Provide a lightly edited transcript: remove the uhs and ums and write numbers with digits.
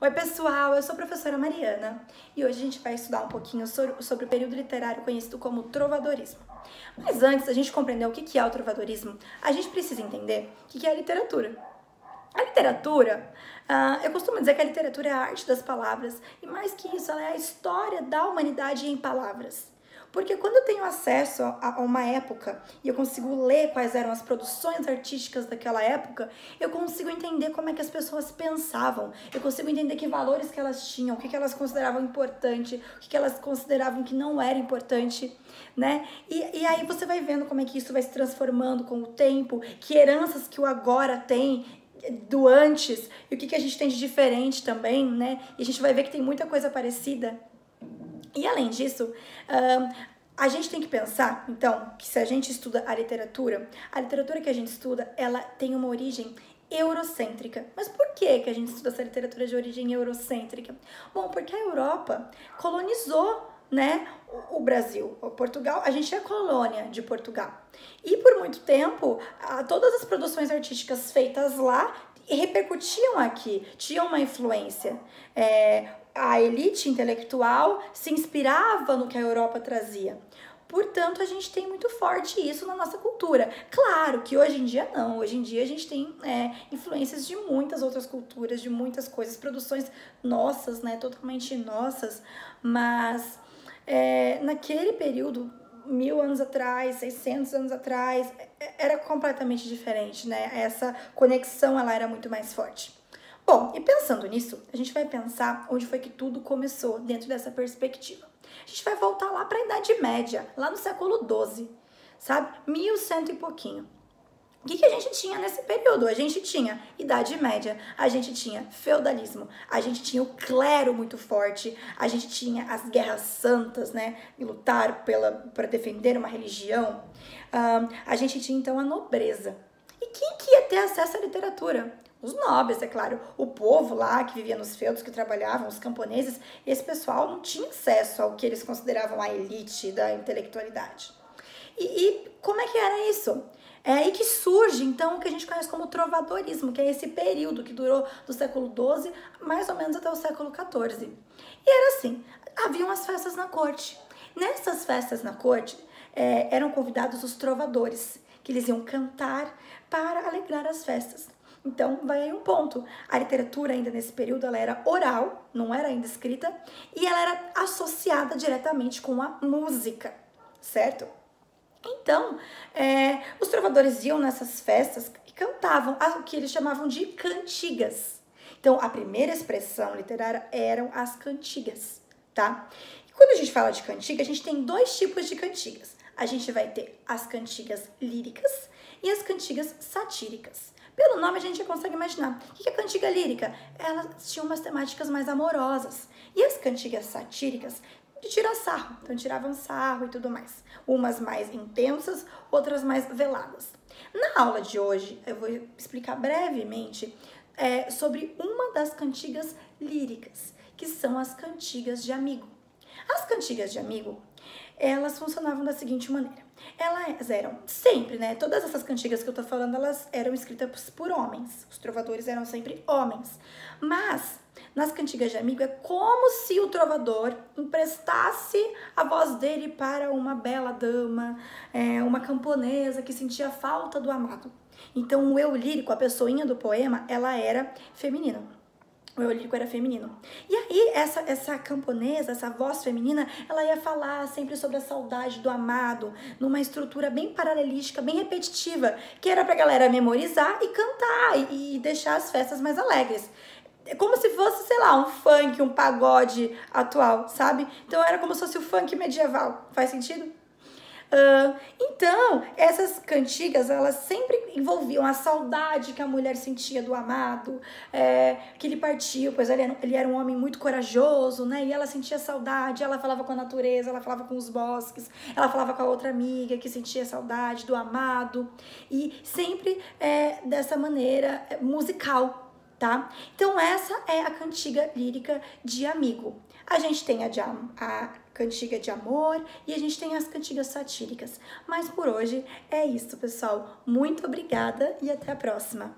Oi pessoal, eu sou a professora Mariana e hoje a gente vai estudar um pouquinho sobre o período literário conhecido como trovadorismo. Mas antes da gente compreender o que é o trovadorismo, a gente precisa entender o que é a literatura. A literatura, eu costumo dizer que a literatura é a arte das palavras e mais que isso, ela é a história da humanidade em palavras. Porque quando eu tenho acesso a uma época e eu consigo ler quais eram as produções artísticas daquela época, eu consigo entender como é que as pessoas pensavam, eu consigo entender que valores que elas tinham, o que elas consideravam importante, o que elas consideravam que não era importante, né? E aí você vai vendo como é que isso vai se transformando com o tempo, que heranças que o agora tem do antes e o que a gente tem de diferente também, né? E a gente vai ver que tem muita coisa parecida. E além disso, a gente tem que pensar, então, que se a gente estuda a literatura que a gente estuda, ela tem uma origem eurocêntrica. Mas por que a gente estuda essa literatura de origem eurocêntrica? Bom, porque a Europa colonizou, né, o Brasil, o Portugal, a gente é colônia de Portugal. E por muito tempo, todas as produções artísticas feitas lá repercutiam aqui, tinham uma influência. A elite intelectual se inspirava no que a Europa trazia. Portanto, a gente tem muito forte isso na nossa cultura. Claro que hoje em dia não. Hoje em dia a gente tem influências de muitas outras culturas, de muitas coisas, produções nossas, né, totalmente nossas. Mas naquele período, 1000 anos atrás, 600 anos atrás, era completamente diferente, né? Essa conexão, ela era muito mais forte. Bom, e pensando nisso, a gente vai pensar onde foi que tudo começou dentro dessa perspectiva. A gente vai voltar lá para a Idade Média, lá no século XII, sabe? 1100 e pouquinho. O que a gente tinha nesse período? A gente tinha Idade Média, a gente tinha feudalismo, a gente tinha o clero muito forte, a gente tinha as guerras santas, né? E lutar para defender uma religião. A gente tinha então a nobreza. E quem que ia ter acesso à literatura? Os nobres, é claro. O povo lá que vivia nos feudos, que trabalhavam, os camponeses, esse pessoal não tinha acesso ao que eles consideravam a elite da intelectualidade. E como é que era isso? É aí que surge, então, o que a gente conhece como trovadorismo, que é esse período que durou do século XII, mais ou menos até o século XIV. E era assim, haviam as festas na corte. Nessas festas na corte, eram convidados os trovadores, que eles iam cantar para alegrar as festas. Então, vai aí um ponto. A literatura ainda nesse período, ela era oral, não era ainda escrita, e ela era associada diretamente com a música, certo? Então, os trovadores iam nessas festas e cantavam o que eles chamavam de cantigas. Então, a primeira expressão literária eram as cantigas, tá? E quando a gente fala de cantiga, a gente tem dois tipos de cantigas. A gente vai ter as cantigas líricas e as cantigas satíricas. Pelo nome a gente já consegue imaginar. O que é cantiga lírica? Elas tinham umas temáticas mais amorosas. E as cantigas satíricas, de tirar sarro. Então tiravam sarro e tudo mais. Umas mais intensas, outras mais veladas. Na aula de hoje, eu vou explicar brevemente sobre uma das cantigas líricas, que são as cantigas de amigo. As cantigas de amigo, elas funcionavam da seguinte maneira. Elas eram sempre, né? Todas essas cantigas que eu tô falando, elas eram escritas por homens. Os trovadores eram sempre homens. Mas, nas cantigas de amigo, é como se o trovador emprestasse a voz dele para uma bela dama, uma camponesa que sentia falta do amado. Então, o eu lírico, a pessoinha do poema, ela era feminina. O eu lírico era feminino. E aí, essa camponesa, essa voz feminina, ela ia falar sempre sobre a saudade do amado, numa estrutura bem paralelística, bem repetitiva, que era pra galera memorizar e cantar e deixar as festas mais alegres. É como se fosse, sei lá, um funk, um pagode atual, sabe? Então, era como se fosse o funk medieval. Faz sentido? Então, essas cantigas, elas sempre envolviam a saudade que a mulher sentia do amado, que ele partiu, pois ele era um homem muito corajoso, né? E ela sentia saudade, ela falava com a natureza, ela falava com os bosques, ela falava com a outra amiga que sentia saudade do amado, e sempre dessa maneira musical, tá? Então, essa é a cantiga lírica de amigo. A gente tem a cantiga de amor e a gente tem as cantigas satíricas. Mas por hoje é isso, pessoal. Muito obrigada e até a próxima.